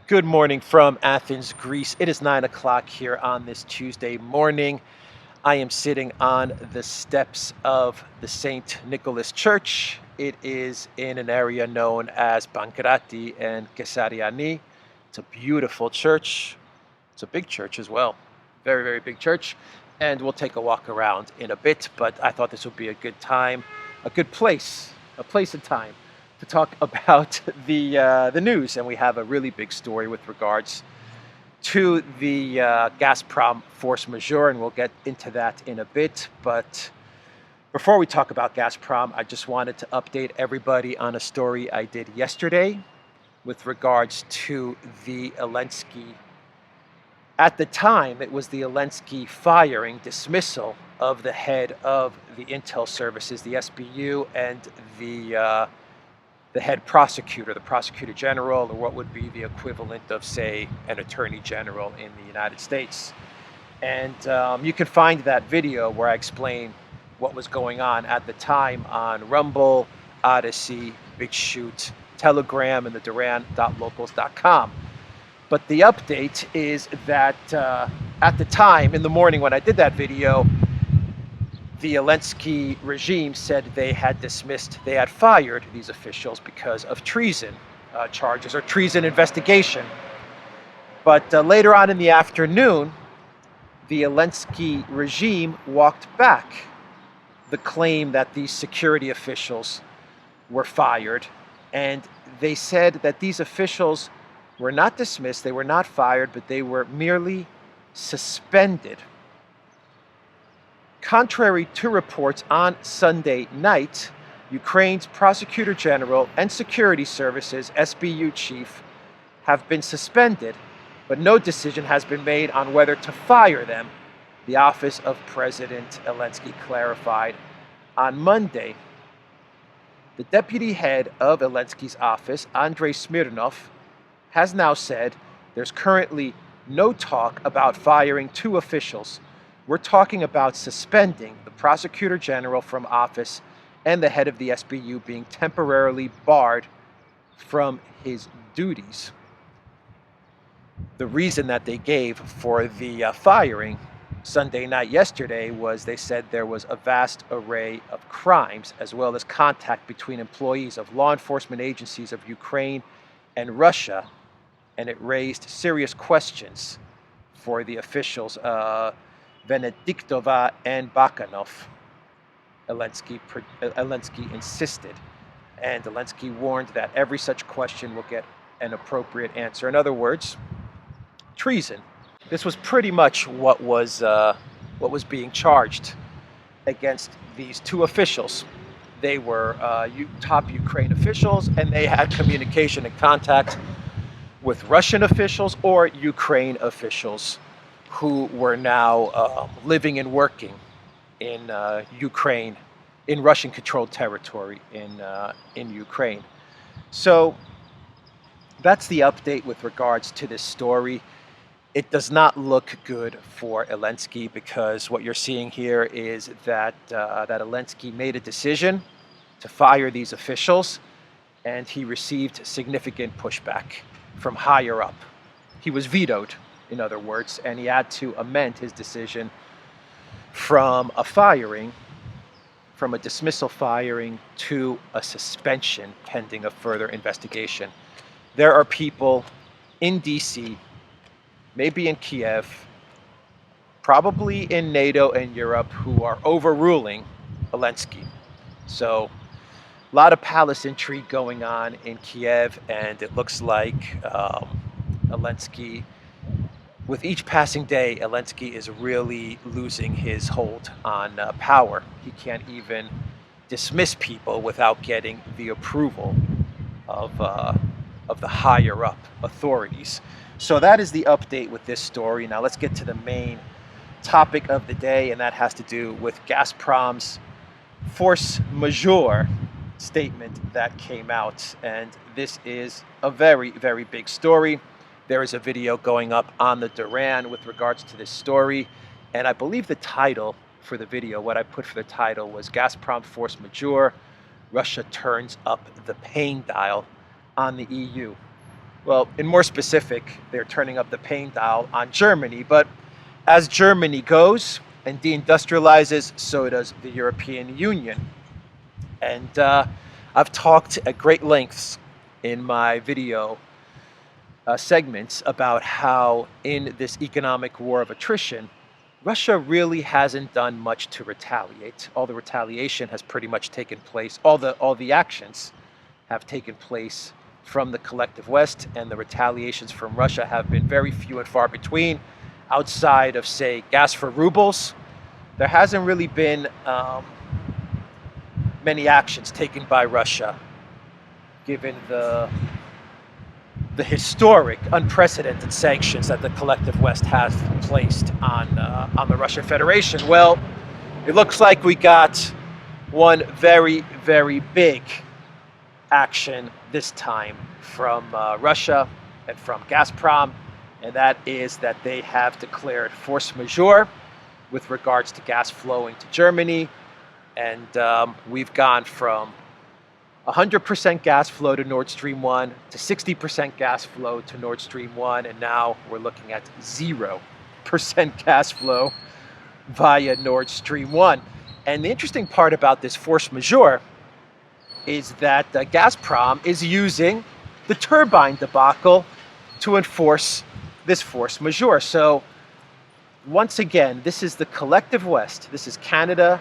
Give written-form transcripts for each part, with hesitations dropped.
Good morning from Athens, Greece. It is 9 o'clock here on this Tuesday morning. I am sitting on the steps of the St. Nicholas Church. It is in an area known as Pancrati and Kesariani. It's a beautiful church. It's a big church as well. Very, very big church. And we'll take a walk around in a bit, but I thought this would be a good time, a good place, a place and time to talk about the news. And we have a really big story with regards to the Gazprom force majeure, and we'll get into that in a bit. But before we talk about Gazprom, I just wanted to update everybody on a story I did yesterday with regards to the Elensky. At the time, it was the Elensky firing, dismissal of the head of the intel services, the SBU, and the head prosecutor, the prosecutor general, or what would be the equivalent of, say, an attorney general in the United States. And you can find that video where I explain what was going on at the time on Rumble, ODYSEE, BitChute, Telegram, and the Duran.locals.com. But the update is that at the time, in the morning when I did that video, the Elensky regime said they had fired these officials because of treason charges or treason investigation. But later on in the afternoon, the Elensky regime walked back the claim that these security officials were fired, and they said that these officials were not dismissed, they were not fired, but they were merely suspended. Contrary to reports on Sunday night, Ukraine's Prosecutor General and Security Services SBU chief have been suspended, but no decision has been made on whether to fire them, the office of President Elensky clarified on Monday. The deputy head of Elensky's office, Andrei Smirnov, has now said there's currently no talk about firing two officials. We're talking about suspending the prosecutor general from office and the head of the SBU being temporarily barred from his duties. The reason that they gave for the firing Sunday night yesterday was they said there was a vast array of crimes as well as contact between employees of law enforcement agencies of Ukraine and Russia, and it raised serious questions for the officials, Venediktova and Bakanov, Elensky insisted. And Elensky warned that every such question will get an appropriate answer. In other words, treason. This was pretty much what was being charged against these two officials. They were top Ukraine officials, and they had communication and contact with Russian officials or Ukraine officials who were now living and working in Ukraine, in Russian-controlled territory in Ukraine. So that's the update with regards to this story. It does not look good for Elensky, because what you're seeing here is that that Elensky made a decision to fire these officials, and he received significant pushback from higher up. He was vetoed, in other words, and he had to amend his decision from a dismissal firing to a suspension pending a further investigation. There are people in DC, maybe in Kiev, probably in NATO and Europe, who are overruling Elensky. So a lot of palace intrigue going on in Kiev, and it looks like Elensky, with each passing day, Elensky is really losing his hold on power. He can't even dismiss people without getting the approval of the higher up authorities. So that is the update with this story. Now let's get to the main topic of the day, and that has to do with Gazprom's force majeure statement that came out. And this is a very, very big story. There is a video going up on the Duran with regards to this story, and I believe the title for the video, what I put for the title, was Gazprom force majeure, Russia turns up the pain dial on the EU. Well, in more specific, they're turning up the pain dial on Germany. But as Germany goes and deindustrializes, so does the European Union. And I've talked at great lengths in my video segments about how in this economic war of attrition, Russia really hasn't done much to retaliate. All the retaliation has pretty much taken place. All the actions have taken place from the collective West, and the retaliations from Russia have been very few and far between. Outside of, say, gas for rubles, there hasn't really been many actions taken by Russia, given the historic, unprecedented sanctions that the collective West has placed on the Russian Federation. Well, it looks like we got one very, very big action this time from Russia and from Gazprom, and that is that they have declared force majeure with regards to gas flowing to Germany, and we've gone from 100% gas flow to Nord Stream 1 to 60% gas flow to Nord Stream 1, and now we're looking at 0% gas flow via Nord Stream 1. And the interesting part about this force majeure is that Gazprom is using the turbine debacle to enforce this force majeure. So once again, this is the collective West, this is Canada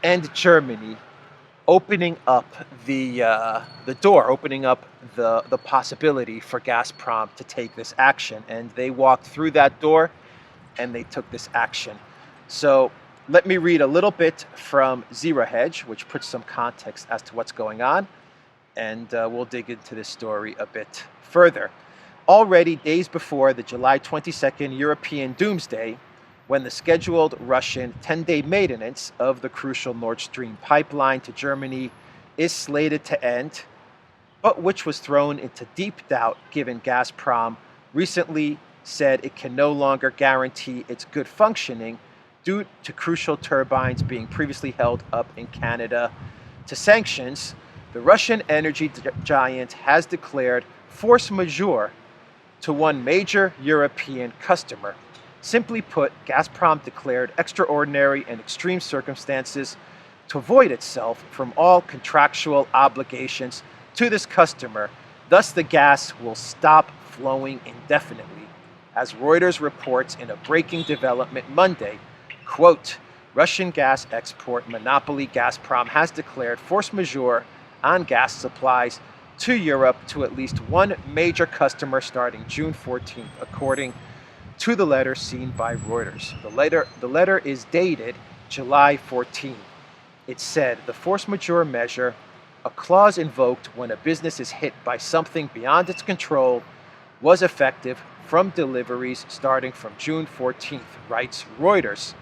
and Germany opening up the door, opening up the possibility for Gazprom to take this action. And they walked through that door and they took this action. So let me read a little bit from Zero Hedge, which puts some context as to what's going on, and we'll dig into this story a bit further. Already days before the July 22nd European Doomsday, when the scheduled Russian 10-day maintenance of the crucial Nord Stream pipeline to Germany is slated to end, but which was thrown into deep doubt given Gazprom recently said it can no longer guarantee its good functioning due to crucial turbines being previously held up in Canada to sanctions, the Russian energy giant has declared force majeure to one major European customer. Simply put, Gazprom declared extraordinary and extreme circumstances to void itself from all contractual obligations to this customer. Thus, the gas will stop flowing indefinitely. As Reuters reports in a breaking development Monday, quote, Russian gas export monopoly Gazprom has declared force majeure on gas supplies to Europe to at least one major customer starting June 14th, according to the letter seen by Reuters. The letter is dated July 14. It said the force majeure measure, a clause invoked when a business is hit by something beyond its control, was effective from deliveries starting from June 14th, writes Reuters.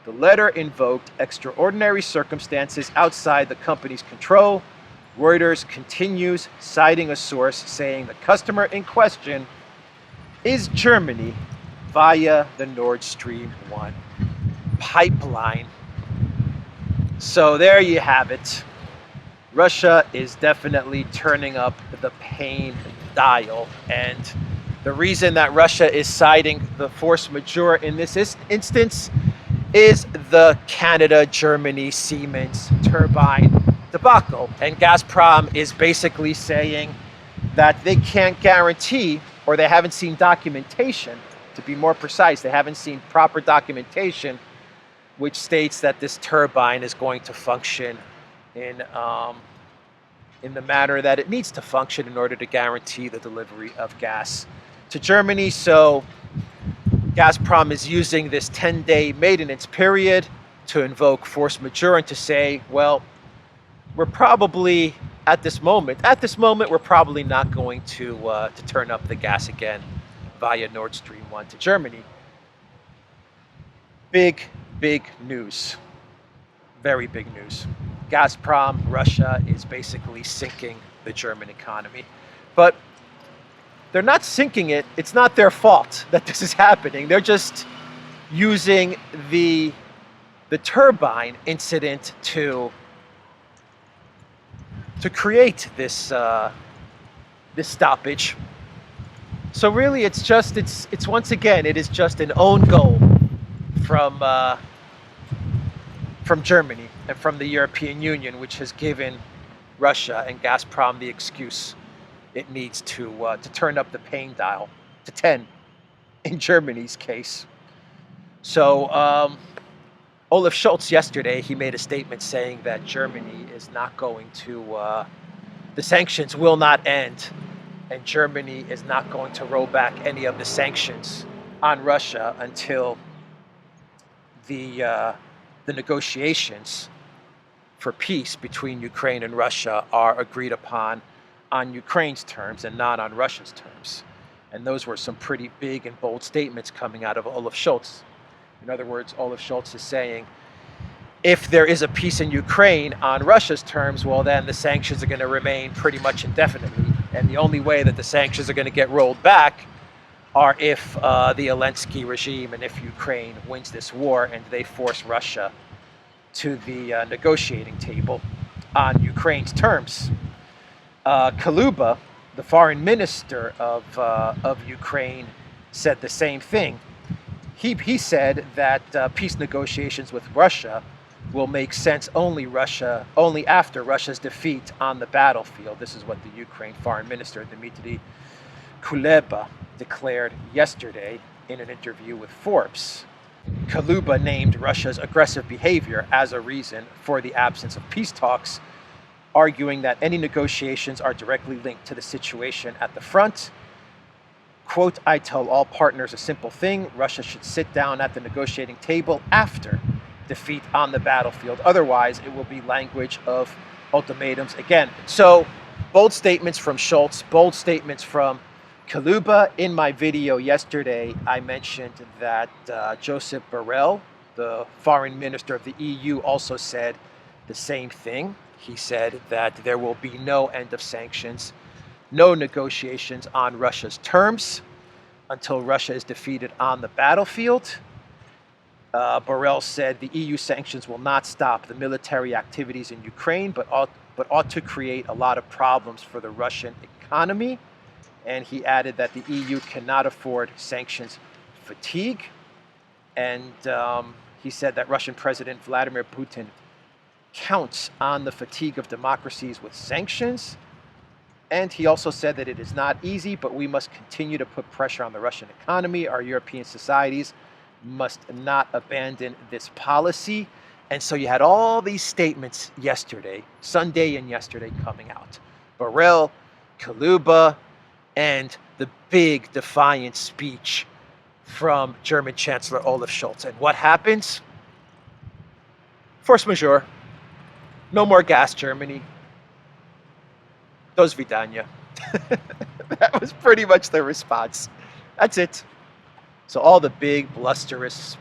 The letter invoked extraordinary circumstances outside the company's control. Reuters continues, citing a source saying the customer in question is Germany via the Nord Stream 1 pipeline. So there you have it. Russia is definitely turning up the pain dial. And the reason that Russia is citing the force majeure in this instance is the Canada, Germany, Siemens turbine debacle. And Gazprom is basically saying that they can't guarantee, or they haven't seen documentation, to be more precise, they haven't seen proper documentation which states that this turbine is going to function in the manner that it needs to function in order to guarantee the delivery of gas to Germany. So Gazprom is using this 10-day maintenance period to invoke force majeure and to say, well, we're probably at this moment, we're probably not going to turn up the gas again via Nord Stream 1 to Germany. Big news. Very big news. Gazprom, Russia, is basically sinking the German economy. But they're not sinking it. It's not their fault that this is happening. They're just using the turbine incident to create this stoppage. So really, it's once again, it is just an own goal from uh, from Germany and from the European Union, which has given Russia and Gazprom the excuse it needs to turn up the pain dial to 10 in Germany's case. So Olaf Scholz yesterday, he made a statement saying that Germany is not going to, the sanctions will not end, and Germany is not going to roll back any of the sanctions on Russia until the negotiations for peace between Ukraine and Russia are agreed upon on Ukraine's terms and not on Russia's terms. And those were some pretty big and bold statements coming out of Olaf Scholz. In other words, Olaf Scholz is saying, if there is a peace in Ukraine on Russia's terms, well, then the sanctions are going to remain pretty much indefinitely. And the only way that the sanctions are going to get rolled back are if the Elensky regime and if Ukraine wins this war and they force Russia to the negotiating table on Ukraine's terms. Kuleba, the foreign minister of Ukraine, said the same thing. He said that peace negotiations with Russia will make sense only after Russia's defeat on the battlefield. This is what the Ukraine foreign minister, Dmitry Kuleba, declared yesterday in an interview with Forbes. Kuleba named Russia's aggressive behavior as a reason for the absence of peace talks, arguing that any negotiations are directly linked to the situation at the front. Quote, I tell all partners a simple thing: Russia should sit down at the negotiating table after defeat on the battlefield. Otherwise, it will be language of ultimatums again. So, bold statements from Scholz, bold statements from Kuleba. In my video yesterday, I mentioned that Joseph Borrell, the foreign minister of the EU, also said the same thing. He said that there will be no end of sanctions, no negotiations on Russia's terms until Russia is defeated on the battlefield. Borrell said the EU sanctions will not stop the military activities in Ukraine, but ought to create a lot of problems for the Russian economy. And he added that the EU cannot afford sanctions fatigue. And he said that Russian President Vladimir Putin counts on the fatigue of democracies with sanctions. And he also said that it is not easy, but we must continue to put pressure on the Russian economy. Our European societies must not abandon this policy. And so you had all these statements yesterday, Sunday and yesterday, coming out. Borrell, Kuleba, and the big defiant speech from German Chancellor Olaf Scholz. And what happens? Force majeure. No more gas, Germany. Do svidaniya. That was pretty much the response. That's it. So all the big, blusterous,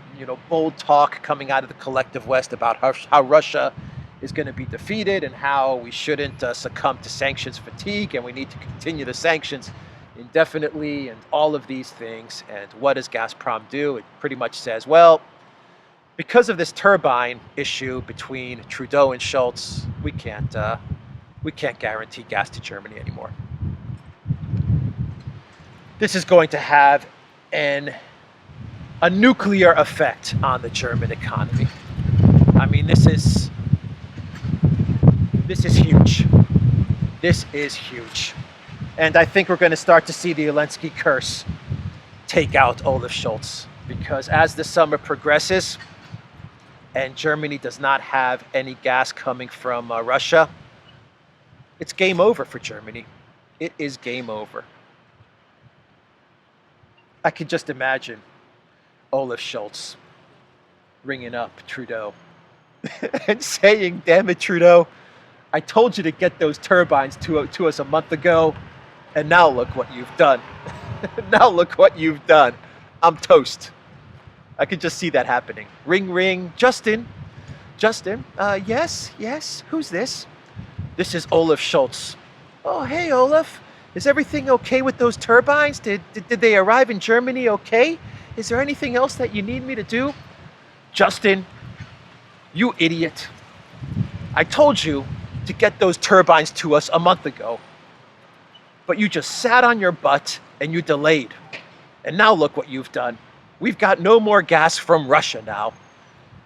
bold talk coming out of the collective West about how Russia is going to be defeated and how we shouldn't succumb to sanctions fatigue and we need to continue the sanctions indefinitely and all of these things. And what does Gazprom do? It pretty much says, well, because of this turbine issue between Trudeau and Scholz, we can't guarantee gas to Germany anymore. This is going to have a nuclear effect on the German economy. I mean, this is huge. This is huge. And I think we're going to start to see the Elensky curse take out Olaf Scholz, because as the summer progresses and Germany does not have any gas coming from Russia, it's game over for Germany. It is game over. I can just imagine Olaf Scholz ringing up Trudeau and saying, damn it, Trudeau, I told you to get those turbines to us a month ago, and now look what you've done. Now look what you've done. I'm toast. I could just see that happening. Ring, ring. Justin. Yes. Who's this? This is Olaf Scholz. Oh, hey, Olaf. Is everything okay with those turbines? Did they arrive in Germany okay? Is there anything else that you need me to do? Justin, you idiot. I told you to get those turbines to us a month ago. But you just sat on your butt and you delayed. And now look what you've done. We've got no more gas from Russia now.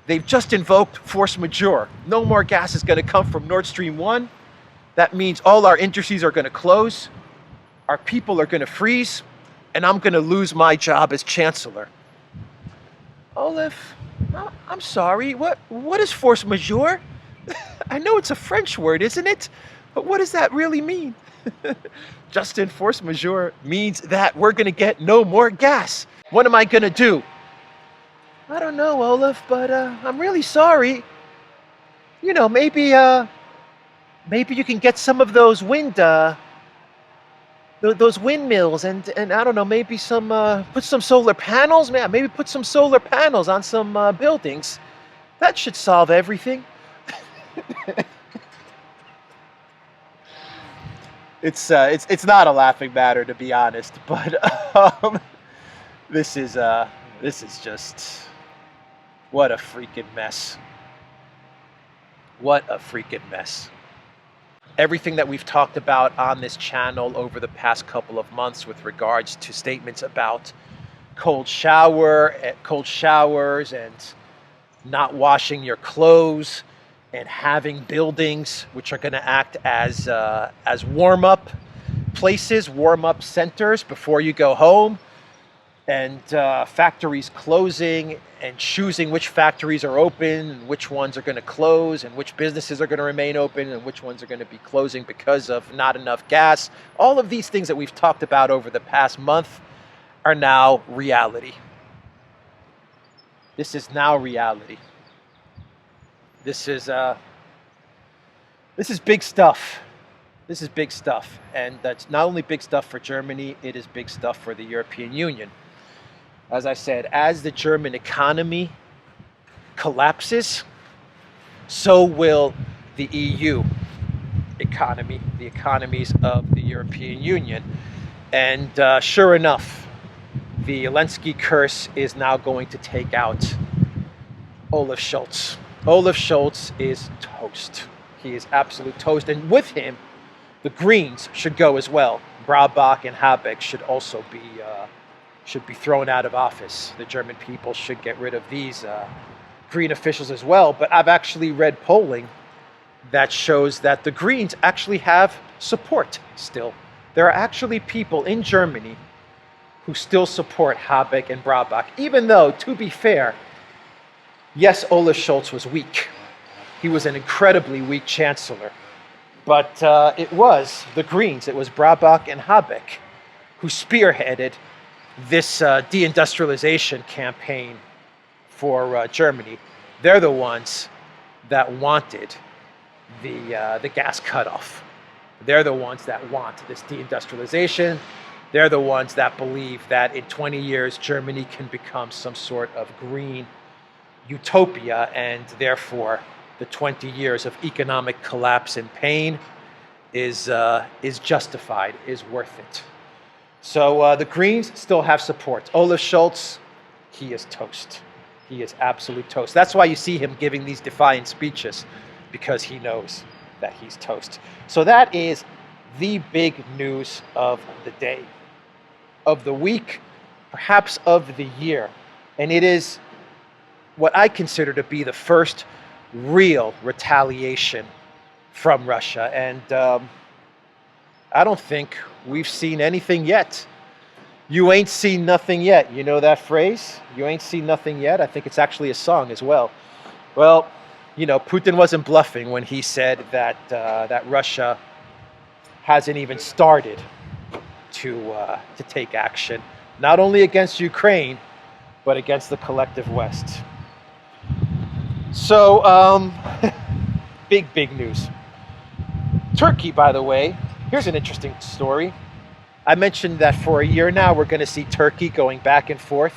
They've just invoked force majeure. No more gas is going to come from Nord Stream 1. That means all our industries are going to close. Our people are going to freeze. And I'm going to lose my job as chancellor. Olaf, I'm sorry. What is force majeure? I know it's a French word, isn't it? But what does that really mean? Justin, force majeure means that we're going to get no more gas. What am I going to do? I don't know, Olaf, but I'm really sorry. You know, maybe you can get some of those those windmills, and I don't know, maybe put some solar panels. Man, maybe put some solar panels on some buildings. That should solve everything. It's not a laughing matter, to be honest, but this is just, what a freaking mess. What a freaking mess. Everything that we've talked about on this channel over the past couple of months with regards to statements about cold showers and not washing your clothes and having buildings which are going to act as warm-up places, warm-up centers before you go home, and factories closing and choosing which factories are open and which ones are going to close and which businesses are going to remain open and which ones are going to be closing because of not enough gas. All of these things that we've talked about over the past month are now reality. This is now reality. This is big stuff. This is big stuff. And that's not only big stuff for Germany, it is big stuff for the European Union. As I said, as the German economy collapses, so will the EU economy, the economies of the European Union. And sure enough, the Elensky curse is now going to take out Olaf Scholz. Olaf Scholz is toast. He is absolute toast. And with him, the Greens should go as well. Brabach and Habeck should also be thrown out of office. The German people should get rid of these Green officials as well. But I've actually read polling that shows that the Greens actually have support still. There are actually people in Germany who still support Habeck and Brabach, even though, to be fair, yes, Olaf Scholz was weak. He was an incredibly weak chancellor. But it was the Greens, it was Brabach and Habeck who spearheaded this deindustrialization campaign for Germany. They're the ones that wanted the gas cutoff. They're the ones that want this deindustrialization. They're the ones that believe that in 20 years, Germany can become some sort of green utopia, and therefore the 20 years of economic collapse and pain is justified, is worth it. So the Greens still have support. Olaf Scholz, he is toast. He is absolute toast. That's why you see him giving these defiant speeches, because he knows that he's toast. So that is the big news of the day, of the week, perhaps of the year. And it is what I consider to be the first real retaliation from Russia. And I don't think we've seen anything yet. You ain't seen nothing yet. You know that phrase? You ain't seen nothing yet? I think it's actually a song as well. Well, you know, Putin wasn't bluffing when he said that that Russia hasn't even started to take action, not only against Ukraine, but against the collective West. So, big news. Turkey, by the way, here's an interesting story. I mentioned that for a year now, we're going to see Turkey going back and forth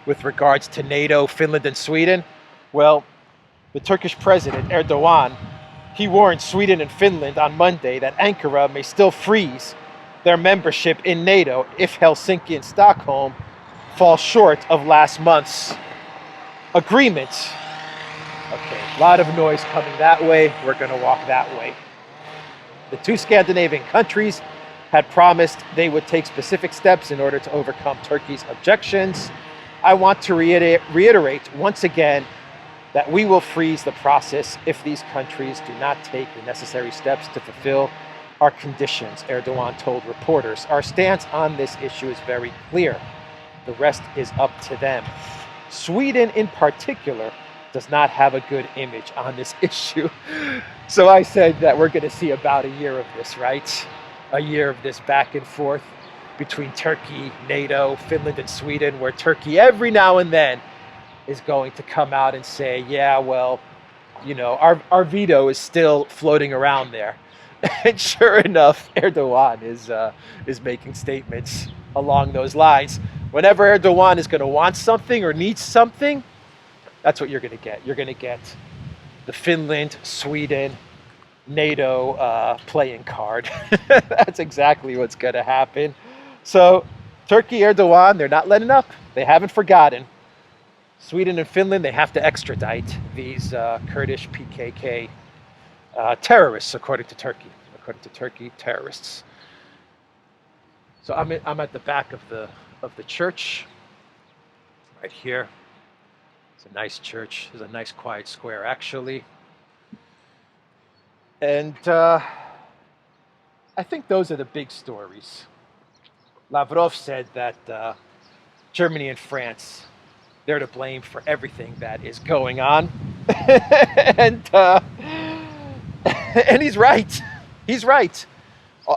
with regards to NATO, Finland, and Sweden. Well, the Turkish president, Erdogan, he warned Sweden and Finland on Monday that Ankara may still freeze their membership in NATO if Helsinki and Stockholm fall short of last month's agreement. Okay, a lot of noise coming that way. We're going to walk that way. The two Scandinavian countries had promised they would take specific steps in order to overcome Turkey's objections. I want to reiterate once again that we will freeze the process if these countries do not take the necessary steps to fulfill our conditions, Erdogan told reporters. Our stance on this issue is very clear. The rest is up to them. Sweden, in particular, does not have a good image on this issue. So I said that we're going to see about a year of this, right? A year of this back and forth between Turkey, NATO, Finland, and Sweden, where Turkey every now and then is going to come out and say, yeah, well, you know, our veto is still floating around there. And sure enough, Erdogan is making statements along those lines. Whenever Erdogan is going to want something or needs something, that's what you're going to get. You're going to get the Finland, Sweden, NATO playing card. That's exactly what's going to happen. So Turkey, Erdogan, they're not letting up. They haven't forgotten. Sweden and Finland, they have to extradite these Kurdish PKK terrorists, according to Turkey. According to Turkey, terrorists. So I'm at the back of the church, right here. It's a nice church. It's a nice quiet square, actually. And I think those are the big stories. Lavrov said that Germany and France, they're to blame for everything that is going on. And he's right. He's right.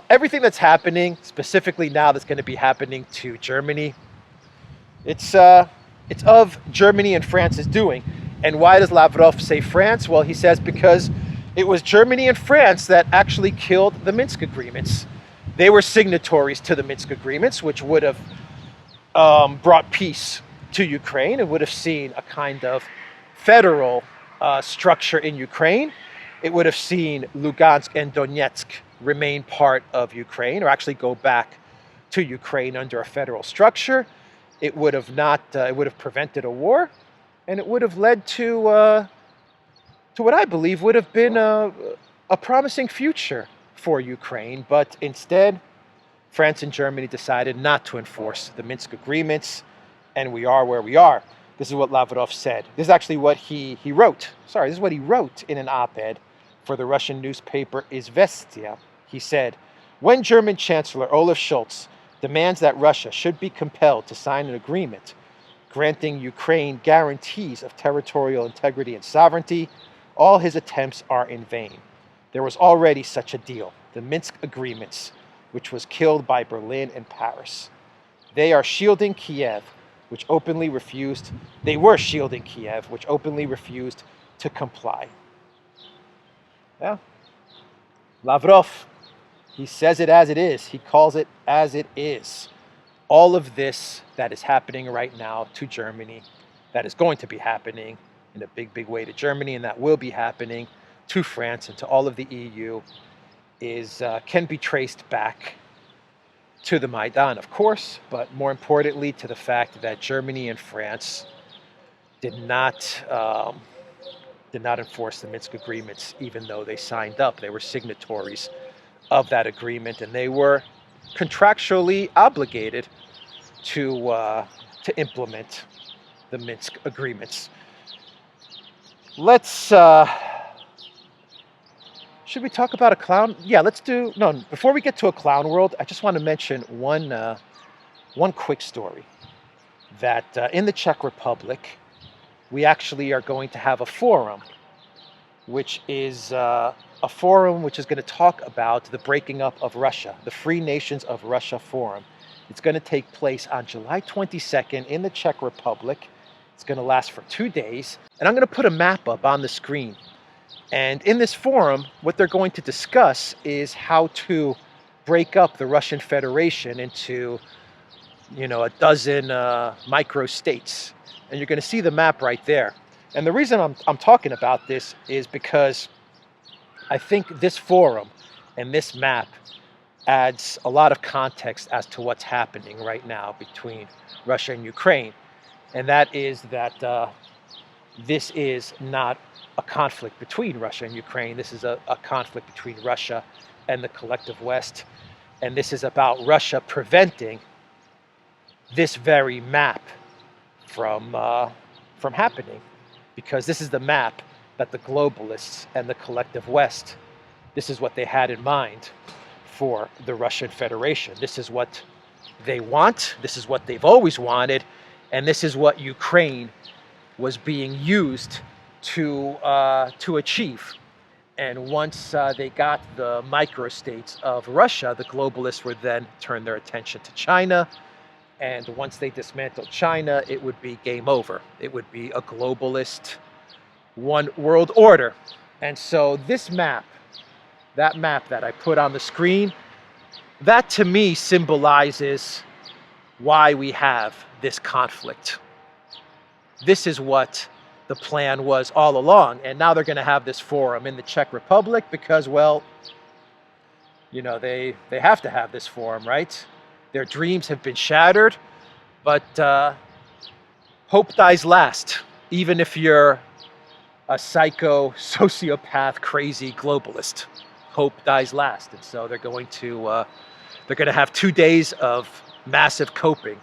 Everything that's happening, specifically now that's going to be happening to Germany, it's of Germany and France's doing. And why does Lavrov say France? Well, he says because it was Germany and France that actually killed the Minsk agreements. They were signatories to the Minsk agreements, which would have brought peace to Ukraine. It would have seen a kind of federal structure in Ukraine. It would have seen Lugansk and Donetsk remain part of Ukraine, or actually go back to Ukraine under a federal structure. It would have it would have prevented a war, and it would have led to what I believe would have been a promising future for Ukraine. But instead, France and Germany decided not to enforce the Minsk agreements, and we are where we are. This is what Lavrov said. This is actually what he wrote. Sorry, this is what he wrote in an op-ed for the Russian newspaper Izvestia. He said, when German Chancellor Olaf Scholz demands that Russia should be compelled to sign an agreement granting Ukraine guarantees of territorial integrity and sovereignty, all his attempts are in vain. There was already such a deal, the Minsk agreements, which was killed by Berlin and Paris. They were shielding Kiev, which openly refused to comply. Yeah. Lavrov, he says it as it is. He calls it as it is. All of this that is happening right now to Germany, that is going to be happening in a big, big way to Germany, and that will be happening to France and to all of the EU, can be traced back to the Maidan, of course, but more importantly to the fact that Germany and France did not enforce the Minsk agreements, even though they signed up. They were signatories of that agreement, and they were contractually obligated to implement the Minsk agreements. Should we talk about a clown? Yeah, before we get to a clown world, I just want to mention one quick story. That in the Czech Republic, we actually are going to have a forum, which is a forum which is going to talk about the breaking up of Russia, the Free Nations of Russia Forum. It's going to take place on July 22nd in the Czech Republic. It's going to last for 2 days. And I'm going to put a map up on the screen. And in this forum, what they're going to discuss is how to break up the Russian Federation into, a dozen micro states. And you're going to see the map right there. And the reason I'm talking about this is because I think this forum and this map adds a lot of context as to what's happening right now between Russia and Ukraine. And that is that this is not a conflict between Russia and Ukraine. This is a conflict between Russia and the collective West. And this is about Russia preventing this very map from happening, because this is the map that the globalists and the collective West, this is what they had in mind for the Russian Federation. This is what they want. This is what they've always wanted. And this is what Ukraine was being used to achieve. And once they got the microstates of Russia, the globalists would then turn their attention to China. And once they dismantled China, it would be game over. It would be a globalist one world order. And so this map, that map that I put on the screen, that to me symbolizes why we have this conflict. This is what the plan was all along. And now they're going to have this forum in the Czech Republic because, well, you know, they have to have this forum, right? Their dreams have been shattered, but hope dies last, even if you're a psycho, sociopath, crazy globalist. Hope dies last. And so they're going to have 2 days of massive coping,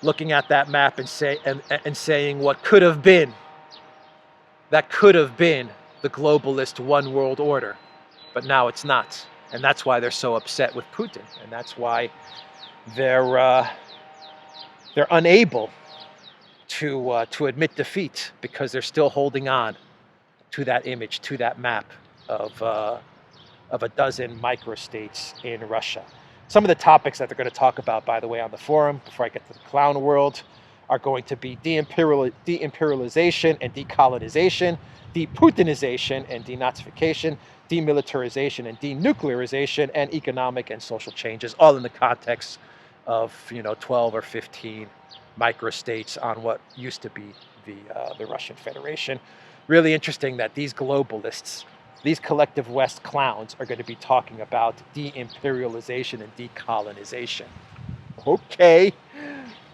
looking at that map and saying what could have been. That could have been the globalist one world order, but now it's not. And that's why they're so upset with Putin, and that's why they're unable to admit defeat, because they're still holding on to that image, to that map of a dozen microstates in Russia. Some of the topics that they're going to talk about, by the way, on the forum, before I get to the clown world, are going to be de-imperialization and decolonization, de-Putinization and denazification, demilitarization and denuclearization, and economic and social changes, all in the context of 12 or 15 microstates on what used to be the Russian Federation. Really interesting that these globalists, these collective West clowns, are going to be talking about de-imperialization and decolonization. Okay.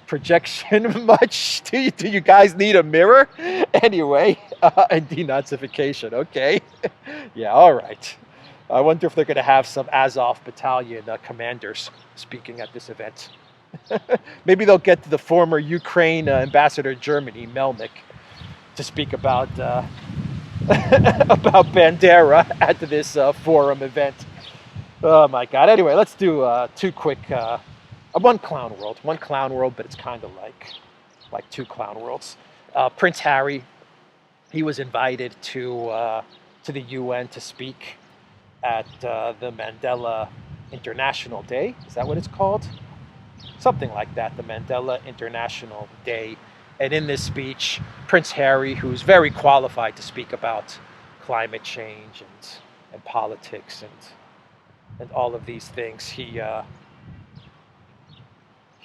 Projection much? Do you guys need a mirror? Anyway, and denazification. Okay. Yeah, all right. I wonder if they're going to have some Azov battalion commanders speaking at this event. Maybe they'll get the former Ukraine ambassador to Germany, Melnik, to speak about about Bandera at this forum event. Oh my God. Anyway, let's do two quick, one clown world, but it's kind of like two clown worlds. Prince Harry, he was invited to the UN to speak at the Mandela International Day. Is that what it's called? Something like that, the Mandela International Day. And in this speech, Prince Harry, who's very qualified to speak about climate change and politics and all of these things, he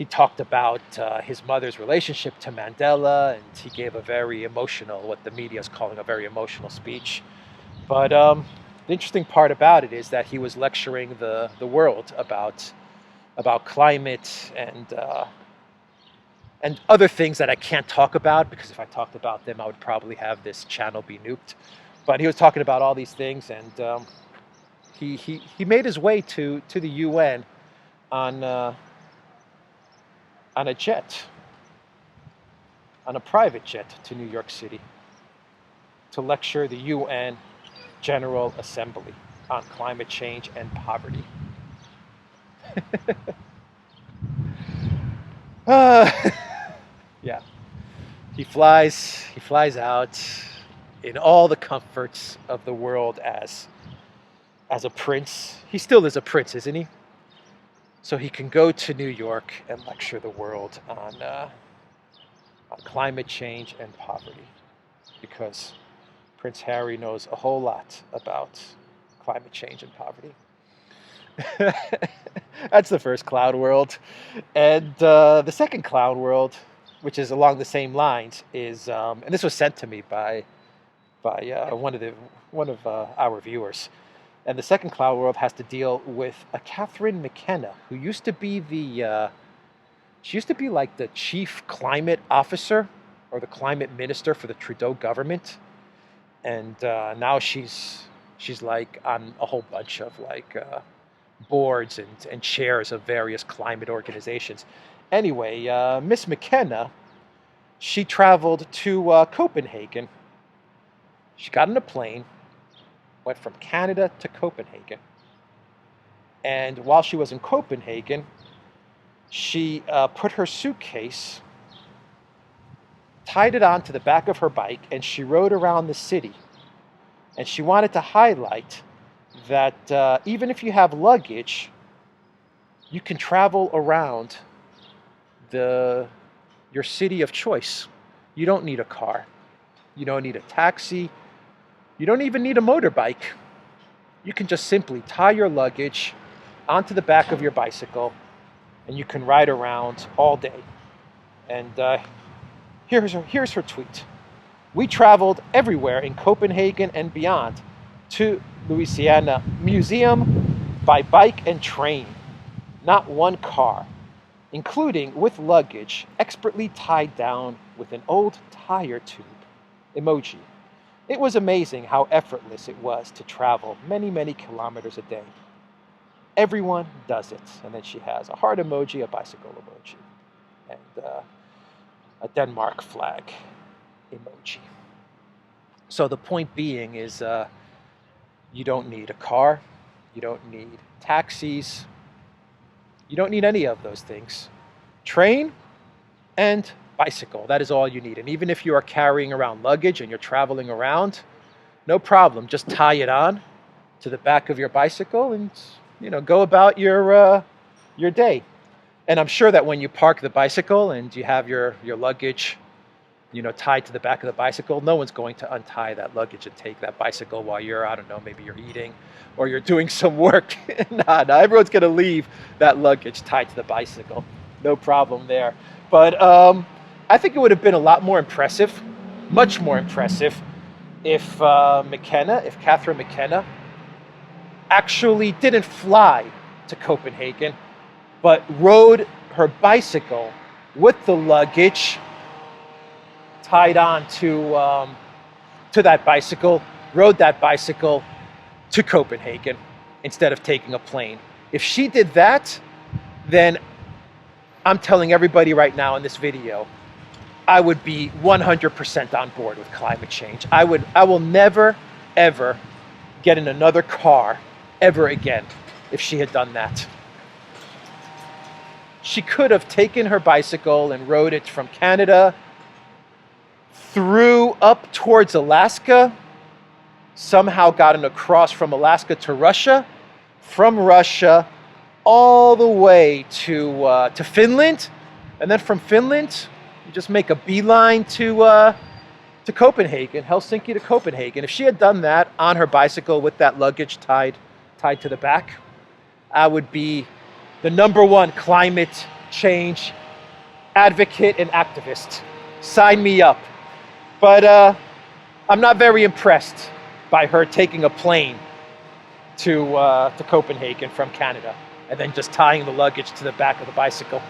talked about his mother's relationship to Mandela, and he gave a very emotional, what the media is calling a very emotional speech. But the interesting part about it is that he was lecturing the world about climate and other things that I can't talk about, because if I talked about them, I would probably have this channel be nuked. But he was talking about all these things, and he made his way to the UN on a jet, on a private jet to New York City, to lecture the UN General Assembly on climate change and poverty. Yeah, he flies out in all the comforts of the world as a prince. He still is a prince, isn't he? So he can go to New York and lecture the world on climate change and poverty, because Prince Harry knows a whole lot about climate change and poverty. That's the first cloud world. And the second cloud world, which is along the same lines, is, and this was sent to me by one of our viewers. And the second cloud world has to deal with a Catherine McKenna, who used to be she used to be like the chief climate officer or the climate minister for the Trudeau government. And now she's like on a whole bunch of boards and chairs of various climate organizations. Anyway, Miss McKenna, she traveled to Copenhagen. She got on a plane, went from Canada to Copenhagen. And while she was in Copenhagen, she put her suitcase, tied it onto the back of her bike, and she rode around the city. And she wanted to highlight that even if you have luggage, you can travel around your city of choice. You don't need a car. You don't need a taxi. You don't even need a motorbike. You can just simply tie your luggage onto the back of your bicycle, and you can ride around all day. And here's her tweet. We traveled everywhere in Copenhagen and beyond to Louisiana Museum by bike and train. Not one car, including with luggage expertly tied down with an old tire tube. Emoji. It was amazing how effortless it was to travel many, many kilometers a day. Everyone does it. And then she has a heart emoji, a bicycle emoji, and a Denmark flag emoji. So the point being is you don't need a car, you don't need taxis, you don't need any of those things. Train and bicycle, that is all you need. And even if you are carrying around luggage and you're traveling around, no problem, just tie it on to the back of your bicycle and go about your day. And I'm sure that when you park the bicycle and you have your luggage tied to the back of the bicycle, no one's going to untie that luggage and take that bicycle while you're, I don't know, maybe you're eating or you're doing some work. Nah, everyone's going to leave that luggage tied to the bicycle. No problem there. But I think it would have been a lot more impressive, much more impressive, if Catherine McKenna actually didn't fly to Copenhagen, but rode her bicycle with the luggage tied on to that bicycle, rode that bicycle to Copenhagen instead of taking a plane. If she did that, then I'm telling everybody right now in this video, I would be 100% on board with climate change. I will never, ever get in another car ever again if she had done that. She could have taken her bicycle and rode it from Canada through up towards Alaska, somehow gotten across from Alaska to Russia, from Russia all the way to Finland, and then from Finland you just make a beeline to Copenhagen, Helsinki to Copenhagen. If she had done that on her bicycle with that luggage tied to the back, I would be the #1 climate change advocate and activist. Sign me up. But I'm not very impressed by her taking a plane to Copenhagen from Canada and then just tying the luggage to the back of the bicycle.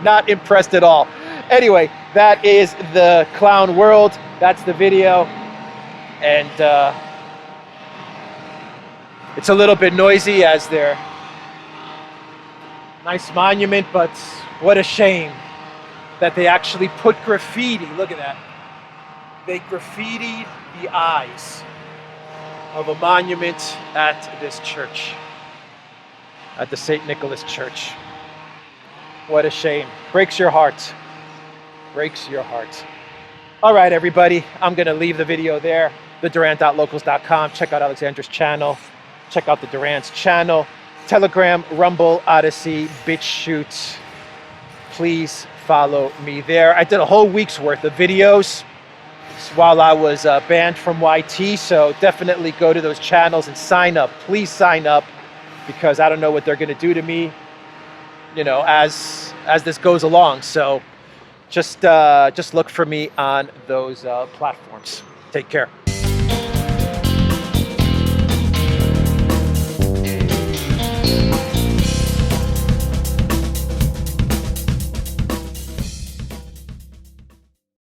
Not impressed at all. Anyway, that is the clown world. That's the video. And it's a little bit noisy as their nice monument, but what a shame that they actually put graffiti. Look at that. They graffitied the eyes of a monument at this church, at the St. Nicholas Church. What a shame. Breaks your heart. Breaks your heart. All right, everybody. I'm going to leave the video there. theduran.locals.com. Check out Alexandra's channel. Check out the Duran's channel. Telegram, Rumble, ODYSEE, BitChute. Please follow me there. I did a whole week's worth of videos while I was banned from YT, so definitely go to those channels and sign up. Please sign up, because I don't know what they're going to do to me, as this goes along. So just look for me on those platforms. Take care.